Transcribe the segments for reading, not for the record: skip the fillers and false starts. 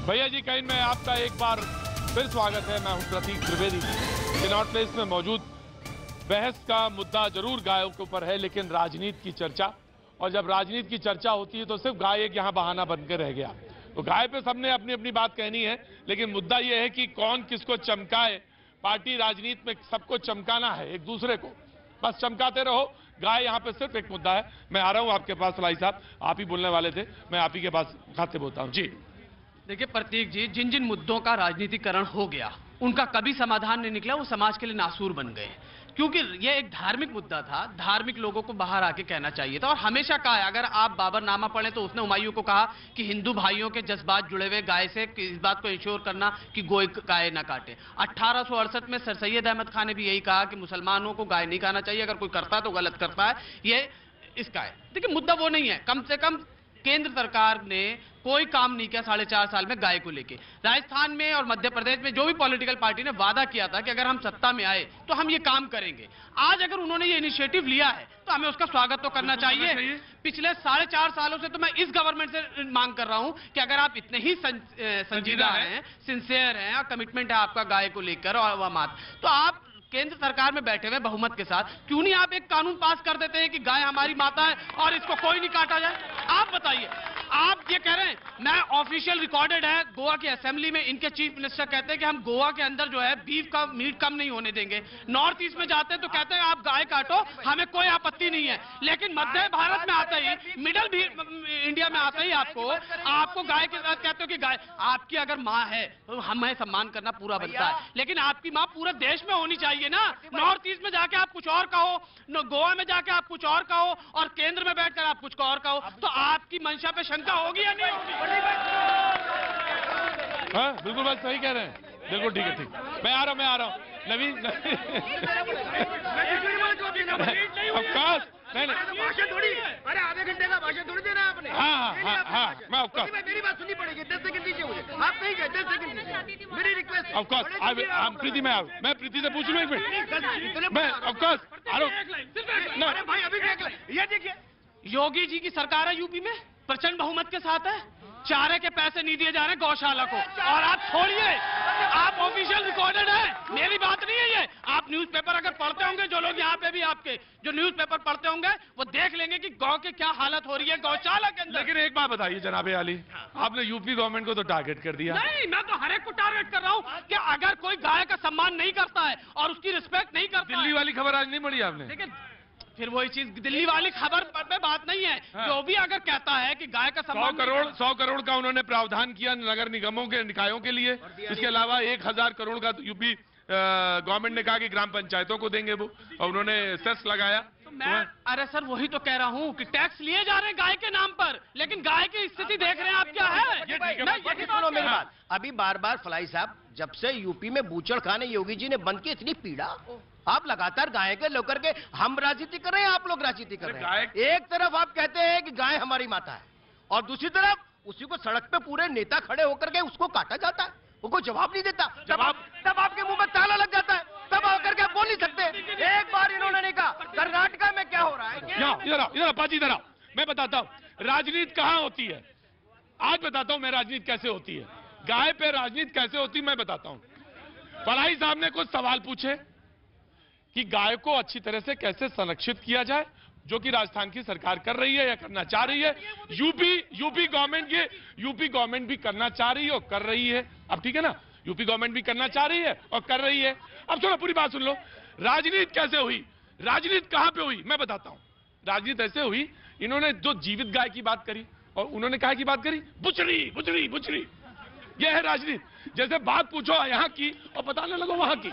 भैया जी कहीं में आपका एक बार फिर स्वागत है। मैं हूं प्रतीक त्रिवेदी। कनॉट प्लेस में मौजूद। बहस का मुद्दा जरूर गायों के ऊपर है, लेकिन राजनीति की चर्चा, और जब राजनीति की चर्चा होती है तो सिर्फ गाय एक यहाँ बहाना बनकर रह गया। तो गाय पे सबने अपनी अपनी बात कहनी है, लेकिन मुद्दा यह है कि कौन किसको चमकाए। पार्टी राजनीति में सबको चमकाना है, एक दूसरे को बस चमकाते रहो। गाय यहाँ पे सिर्फ एक मुद्दा है। मैं आ रहा हूँ आपके पास फलाई साहब, आप ही बोलने वाले थे, मैं आप ही के पास खाते बोलता हूँ जी। देखिए प्रतीक जी, जिन जिन मुद्दों का राजनीतिकरण हो गया उनका कभी समाधान नहीं निकला, वो समाज के लिए नासूर बन गए। क्योंकि ये एक धार्मिक मुद्दा था, धार्मिक लोगों को बाहर आके कहना चाहिए था। और हमेशा कहा है, अगर आप बाबरनामा पढ़ें तो उसने हुमायूं को कहा कि हिंदू भाइयों के जज्बात जुड़े हुए गाय से, इस बात को इंश्योर करना कि गाय ना काटे। 1868 में सर सैयद अहमद खान ने भी यही कहा कि मुसलमानों को गाय नहीं खाना चाहिए, अगर कोई करता है तो गलत करता है। ये इसका है। देखिए मुद्दा वो नहीं है। कम से कम केंद्र सरकार ने कोई काम नहीं किया 4.5 साल में गाय को लेके। राजस्थान में और मध्य प्रदेश में जो भी पॉलिटिकल पार्टी ने वादा किया था कि अगर हम सत्ता में आए तो हम ये काम करेंगे, आज अगर उन्होंने ये इनिशिएटिव लिया है तो हमें उसका स्वागत तो करना चाहिए। पिछले 4.5 सालों से तो मैं इस गवर्नमेंट से मांग कर रहा हूं कि अगर आप इतने ही संजीदा हैं, सिंसियर हैं और कमिटमेंट है आपका गाय को लेकर और अवामात, तो आप केंद्र सरकार में बैठे हुए बहुमत के साथ क्यों नहीं आप एक कानून पास कर देते हैं कि गाय हमारी माता है और इसको कोई नहीं काटा जाए। आप बताइए, आप ये कह रहे हैं, मैं ऑफिशियल रिकॉर्डेड है, गोवा की असेंबली में इनके चीफ मिनिस्टर कहते हैं कि हम गोवा के अंदर जो है बीफ का मीट कम नहीं होने देंगे। नॉर्थ ईस्ट में जाते हैं तो कहते हैं आप गाय काटो, हमें कोई आपत्ति नहीं है। लेकिन मध्य भारत में आते ही, मिडल इंडिया में आते ही आपको गाय के साथ कहते हो कि गाय आपकी अगर माँ है तो हमें सम्मान करना पूरा बनता है, लेकिन आपकी माँ पूरे देश में होनी चाहिए ना। नॉर्थ ईस्ट में जाके आप कुछ और कहो, गोवा में जाके आप कुछ और कहो और केंद्र में बैठकर आप कुछ और कहो, तो आपकी मंशा पे शंका होगी या नहीं होगी? हाँ बिल्कुल बात सही कह रहे हैं, बिल्कुल ठीक है, ठीक। मैं आ रहा हूँ नवीन। अवकाश नहीं, भाषण थोड़ी, अरे आधे घंटे का भाषण थोड़ी देना आपने। हाँ मैं अवकाश, मेरी बात सुननी पड़ेगी, 10 सेकंड दीजिए मुझे। आप कहीं गए, 10 सेकंड दीजिए, मेरी रिक्वेस्ट। अवकाश प्रीति मैं प्रीति से पूछ लूँ एक मिनट। मैं अवकाश अरे भाई अभी ये देखिए, योगी जी की सरकार है यूपी में, प्रचंड बहुमत के साथ है, चारे के पैसे नहीं दिए जा रहे गौशाला को। और आप छोड़िए, आप ऑफिशियल रिकॉर्डेड है, मेरी बात नहीं है ये। आप न्यूज़पेपर अगर पढ़ते होंगे, जो लोग यहाँ पे भी आपके जो न्यूज़पेपर पढ़ते होंगे वो देख लेंगे कि गौ की क्या हालत हो रही है गौशाला के अंदर। लेकिन एक बात बताइए जनाबे आली, आपने यूपी गवर्नमेंट को तो टारगेट कर दिया। नहीं, मैं तो हर एक को टारगेट कर रहा हूँ कि अगर कोई गाय का सम्मान नहीं करता है और उसकी रिस्पेक्ट नहीं करता। दिल्ली वाली खबर आज नहीं पढ़ी आपने? लेकिन फिर वही चीज, दिल्ली वाली खबर पे बात नहीं है। हाँ। जो भी अगर कहता है कि गाय का सम्मान 100 करोड़ का उन्होंने प्रावधान किया नगर निगमों के निकायों के लिए। इसके अलावा 1000 करोड़ का यूपी गवर्नमेंट ने कहा कि ग्राम पंचायतों को देंगे वो, और उन्होंने सेस लगाया। तो मैं अरे सर वही तो कह रहा हूँ कि टैक्स लिए जा रहे हैं गाय के नाम पर, लेकिन गाय की स्थिति देख रहे हैं आप क्या है। सुनो मेरी बात, अभी बार बार फलाई साहब, जब से यूपी में बूचड़ खाने योगी जी ने बंद की, इतनी पीड़ा आप लगातार गाय के लेकर के, हम राजनीति कर रहे हैं, आप लोग राजनीति कर रहे हैं। एक तरफ आप कहते हैं कि गाय हमारी माता है और दूसरी तरफ उसी को सड़क पे पूरे नेता खड़े होकर के उसको काटा जाता है, वो कोई जवाब नहीं देता। तब आपके मुंह में ताला लग जाता है, तब आकर के आप बोल नहीं सकते। एक बार इन्होंने नहीं कहा कर्नाटका में क्या हो रहा है। इधर पाजी इधर, मैं बताता हूँ राजनीति कहाँ होती है। आज बताता हूँ मैं राजनीति कैसे होती है, गाय पे राजनीति कैसे होती है मैं बताता हूँ। फलाई साहब ने कुछ सवाल पूछे कि गाय को अच्छी तरह से कैसे संरक्षित किया जाए, जो कि राजस्थान की सरकार कर रही है या करना चाह रही है। यूपी गवर्नमेंट भी करना चाह रही है और कर रही है। अब ठीक है ना, यूपी गवर्नमेंट भी करना चाह रही है और कर रही है। अब थोड़ा पूरी बात सुन लो, राजनीति कैसे हुई, राजनीति कहां पे हुई मैं बताता हूं। राजनीति ऐसे हुई, इन्होंने जो जीवित गाय की बात करी और उन्होंने कहा की बात करी, बुचड़ी, यह है राजनीति। जैसे बात पूछो यहाँ की और बताने लगो वहां की।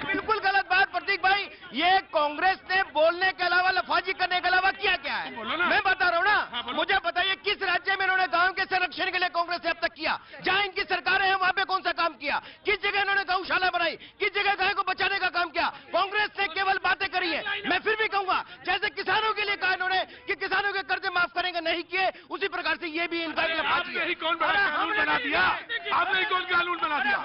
बिल्कुल गलत बात प्रतीक भाई, ये कांग्रेस ने बोलने के अलावा लफाजी करने के अलावा क्या क्या है मैं बता रहा हूँ ना। मुझे बताइए किस राज्य में इन्होंने गांव के संरक्षण के लिए कांग्रेस ने अब तक किया, जहां इनकी सरकारें हैं वहां पे कौन सा काम किया, किस जगह इन्होंने गौशाला बनाई, किस जगह गाय को बचाने का काम किया। कांग्रेस ने केवल बातें करी है। मैं फिर भी कहूंगा, जैसे किसानों के लिए कहा इन्होंने कि किसानों के कर्जे माफ करेंगे, नहीं किए, उसी प्रकार से ये भी इनका कौन कानून बना दिया, आपने कौन कानून बना दिया।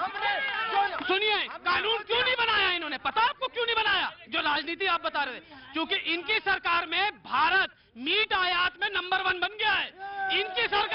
सुनिए, कानून क्यों नहीं बनाया इन्होंने, पता आपको क्यों नहीं बनाया? जो राजनीति आप बता रहे थे, क्योंकि इनकी सरकार में भारत मीट आयात में नंबर 1 बन गया है। इनकी सरकार